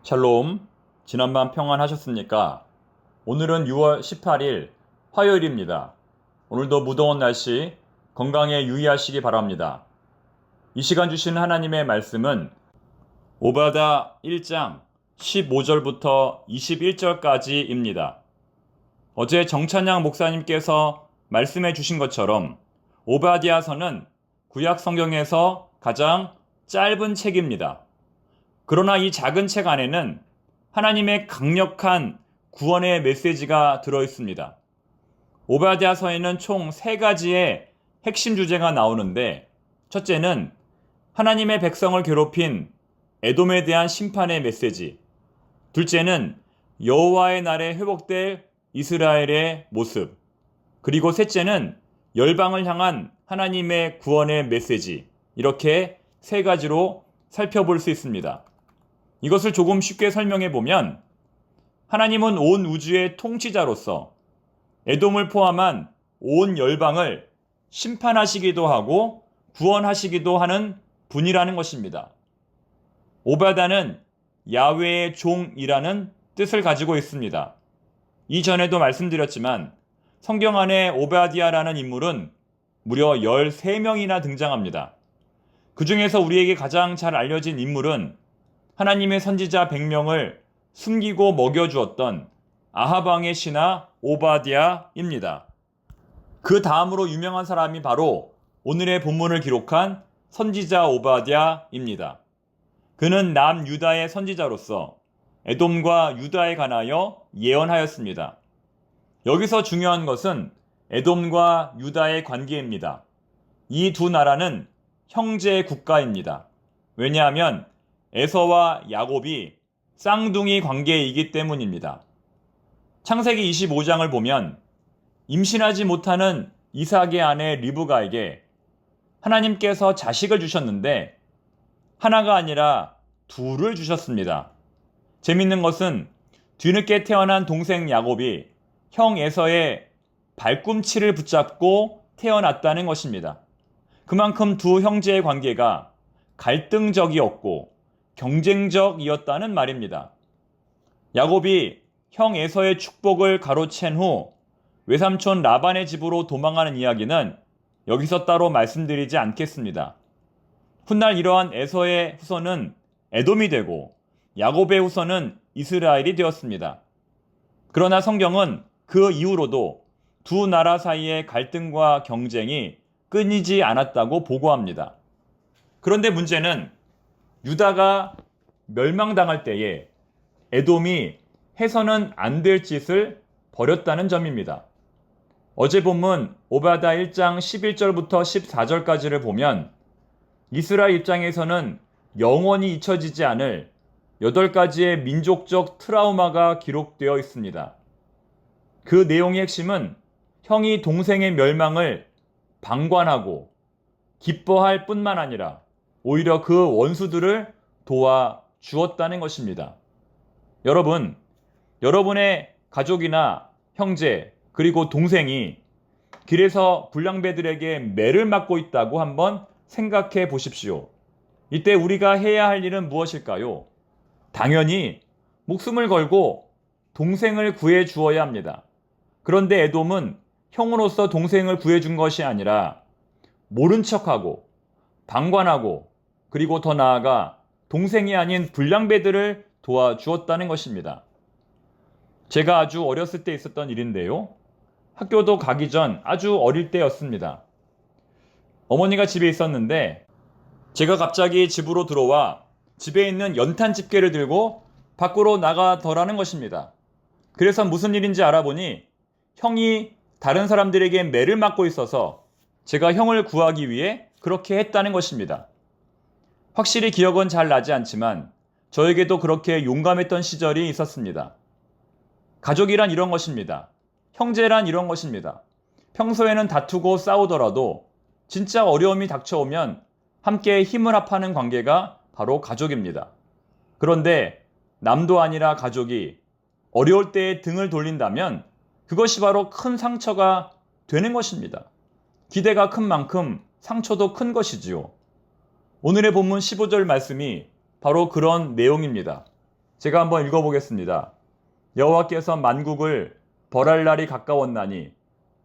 샬롬, 지난밤 평안하셨습니까? 오늘은 6월 18일 화요일입니다. 오늘도 무더운 날씨 건강에 유의하시기 바랍니다. 이 시간 주신 하나님의 말씀은 오바다 1장 15절부터 21절까지입니다. 어제 정찬양 목사님께서 말씀해 주신 것처럼 오바댜서는 구약 성경에서 가장 짧은 책입니다. 그러나 이 작은 책 안에는 하나님의 강력한 구원의 메시지가 들어있습니다. 오바댜서에는 총 3가지의 핵심 주제가 나오는데, 첫째는 하나님의 백성을 괴롭힌 에돔에 대한 심판의 메시지, 둘째는 여호와의 날에 회복될 이스라엘의 모습, 그리고 셋째는 열방을 향한 하나님의 구원의 메시지, 이렇게 3가지로 살펴볼 수 있습니다. 이것을 조금 쉽게 설명해 보면, 하나님은 온 우주의 통치자로서 에돔을 포함한 온 열방을 심판하시기도 하고 구원하시기도 하는 분이라는 것입니다. 오바다는 야훼의 종이라는 뜻을 가지고 있습니다. 이전에도 말씀드렸지만 성경 안에 오바댜라는 인물은 무려 13명이나 등장합니다. 그 중에서 우리에게 가장 잘 알려진 인물은 하나님의 선지자 100명을 숨기고 먹여주었던 아하방의 신하 오바댜입니다. 그 다음으로 유명한 사람이 바로 오늘의 본문을 기록한 선지자 오바댜입니다. 그는 남유다의 선지자로서 에돔과 유다에 관하여 예언하였습니다. 여기서 중요한 것은 에돔과 유다의 관계입니다. 이 두 나라는 형제 국가입니다. 왜냐하면 에서와 야곱이 쌍둥이 관계이기 때문입니다. 창세기 25장을 보면 임신하지 못하는 이삭의 아내 리브가에게 하나님께서 자식을 주셨는데 하나가 아니라 둘을 주셨습니다. 재밌는 것은 뒤늦게 태어난 동생 야곱이 형 에서의 발꿈치를 붙잡고 태어났다는 것입니다. 그만큼 두 형제의 관계가 갈등적이었고 경쟁적이었다는 말입니다. 야곱이 형 에서의 축복을 가로챈 후 외삼촌 라반의 집으로 도망하는 이야기는 여기서 따로 말씀드리지 않겠습니다. 훗날 이러한 에서의 후손은 에돔이 되고 야곱의 후손은 이스라엘이 되었습니다. 그러나 성경은 그 이후로도 두 나라 사이의 갈등과 경쟁이 끊이지 않았다고 보고합니다. 그런데 문제는 유다가 멸망당할 때에 에돔이 해서는 안 될 짓을 벌였다는 점입니다. 어제 본문 오바다 1장 11절부터 14절까지를 보면 이스라엘 입장에서는 영원히 잊혀지지 않을 8가지의 민족적 트라우마가 기록되어 있습니다. 그 내용의 핵심은 형이 동생의 멸망을 방관하고 기뻐할 뿐만 아니라 오히려 그 원수들을 도와주었다는 것입니다. 여러분, 여러분의 가족이나 형제 그리고 동생이 길에서 불량배들에게 매를 맞고 있다고 한번 생각해 보십시오. 이때 우리가 해야 할 일은 무엇일까요? 당연히 목숨을 걸고 동생을 구해 주어야 합니다. 그런데 에돔은 형으로서 동생을 구해준 것이 아니라 모른 척하고 방관하고 그리고 더 나아가 동생이 아닌 불량배들을 도와주었다는 것입니다. 제가 아주 어렸을 때 있었던 일인데요. 학교도 가기 전 아주 어릴 때였습니다. 어머니가 집에 있었는데 제가 갑자기 집으로 들어와 집에 있는 연탄 집게를 들고 밖으로 나가더라는 것입니다. 그래서 무슨 일인지 알아보니 형이 다른 사람들에게 매를 맞고 있어서 제가 형을 구하기 위해 그렇게 했다는 것입니다. 확실히 기억은 잘 나지 않지만 저에게도 그렇게 용감했던 시절이 있었습니다. 가족이란 이런 것입니다. 형제란 이런 것입니다. 평소에는 다투고 싸우더라도 진짜 어려움이 닥쳐오면 함께 힘을 합하는 관계가 바로 가족입니다. 그런데 남도 아니라 가족이 어려울 때에 등을 돌린다면 그것이 바로 큰 상처가 되는 것입니다. 기대가 큰 만큼 상처도 큰 것이지요. 오늘의 본문 15절 말씀이 바로 그런 내용입니다. 제가 한번 읽어보겠습니다. 여호와께서 만국을 벌할 날이 가까웠나니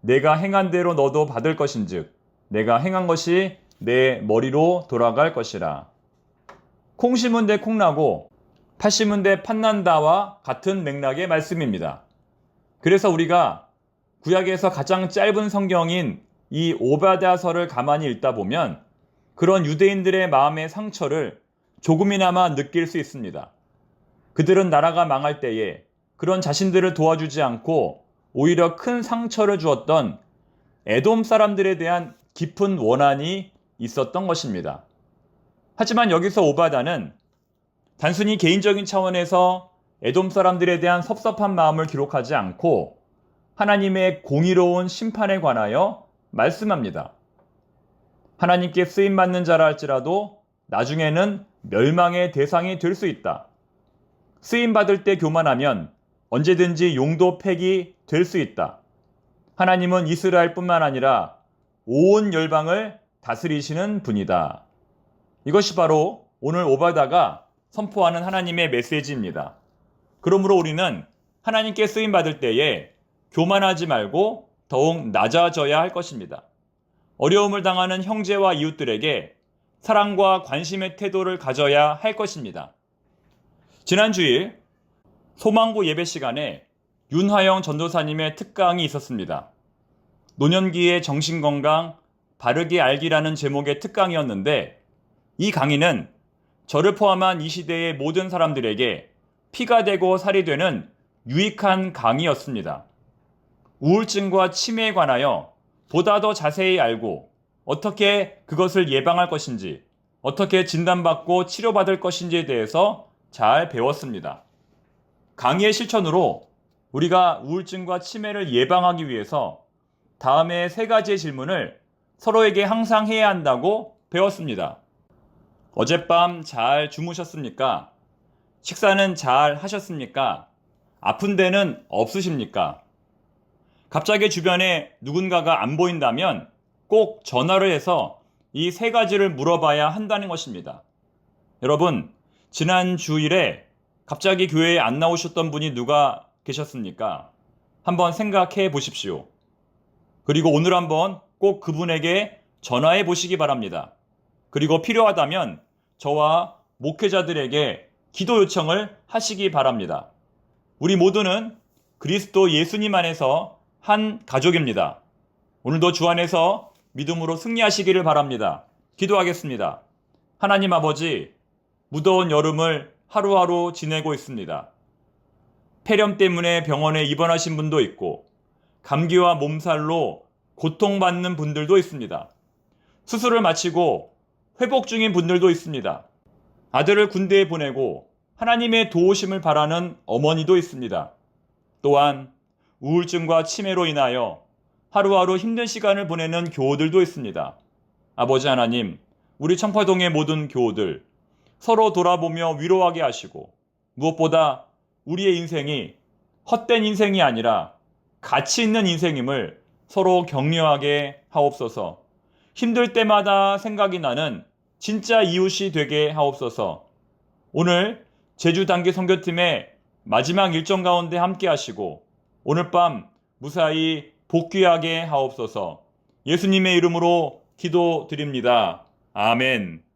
내가 행한 대로 너도 받을 것인즉 내가 행한 것이 내 머리로 돌아갈 것이라. 콩 심은 데 콩나고 팥 심은 데 팥난다와 같은 맥락의 말씀입니다. 그래서 우리가 구약에서 가장 짧은 성경인 이 오바댜서를 가만히 읽다 보면 그런 유대인들의 마음의 상처를 조금이나마 느낄 수 있습니다. 그들은 나라가 망할 때에 그런 자신들을 도와주지 않고 오히려 큰 상처를 주었던 에돔 사람들에 대한 깊은 원한이 있었던 것입니다. 하지만 여기서 오바댜는 단순히 개인적인 차원에서 에돔 사람들에 대한 섭섭한 마음을 기록하지 않고 하나님의 공의로운 심판에 관하여 말씀합니다. 하나님께 쓰임받는 자라 할지라도 나중에는 멸망의 대상이 될 수 있다. 쓰임받을 때 교만하면 언제든지 용도 폐기 될 수 있다. 하나님은 이스라엘뿐만 아니라 온 열방을 다스리시는 분이다. 이것이 바로 오늘 오바다가 선포하는 하나님의 메시지입니다. 그러므로 우리는 하나님께 쓰임받을 때에 교만하지 말고 더욱 낮아져야 할 것입니다. 어려움을 당하는 형제와 이웃들에게 사랑과 관심의 태도를 가져야 할 것입니다. 지난 주일 소망구 예배 시간에 윤하영 전도사님의 특강이 있었습니다. 노년기의 정신건강 바르게 알기라는 제목의 특강이었는데 이 강의는 저를 포함한 이 시대의 모든 사람들에게 피가 되고 살이 되는 유익한 강의였습니다. 우울증과 치매에 관하여 보다 더 자세히 알고 어떻게 그것을 예방할 것인지, 어떻게 진단받고 치료받을 것인지에 대해서 잘 배웠습니다. 강의의 실천으로 우리가 우울증과 치매를 예방하기 위해서 다음에 3가지의 질문을 서로에게 항상 해야 한다고 배웠습니다. 어젯밤 잘 주무셨습니까? 식사는 잘 하셨습니까? 아픈 데는 없으십니까? 갑자기 주변에 누군가가 안 보인다면 꼭 전화를 해서 이 3가지를 물어봐야 한다는 것입니다. 여러분, 지난 주일에 갑자기 교회에 안 나오셨던 분이 누가 계셨습니까? 한번 생각해 보십시오. 그리고 오늘 한번 꼭 그분에게 전화해 보시기 바랍니다. 그리고 필요하다면 저와 목회자들에게 기도 요청을 하시기 바랍니다. 우리 모두는 그리스도 예수님 안에서 한 가족입니다. 오늘도 주 안에서 믿음으로 승리하시기를 바랍니다. 기도하겠습니다. 하나님 아버지, 무더운 여름을 하루하루 지내고 있습니다. 폐렴 때문에 병원에 입원하신 분도 있고 감기와 몸살로 고통받는 분들도 있습니다. 수술을 마치고 회복 중인 분들도 있습니다. 아들을 군대에 보내고 하나님의 도우심을 바라는 어머니도 있습니다. 또한 우울증과 치매로 인하여 하루하루 힘든 시간을 보내는 교우들도 있습니다. 아버지 하나님, 우리 청파동의 모든 교우들 서로 돌아보며 위로하게 하시고 무엇보다 우리의 인생이 헛된 인생이 아니라 가치 있는 인생임을 서로 격려하게 하옵소서. 힘들 때마다 생각이 나는 진짜 이웃이 되게 하옵소서. 오늘 제주 단기 선교팀의 마지막 일정 가운데 함께 하시고 오늘 밤 무사히 복귀하게 하옵소서. 예수님의 이름으로 기도드립니다. 아멘.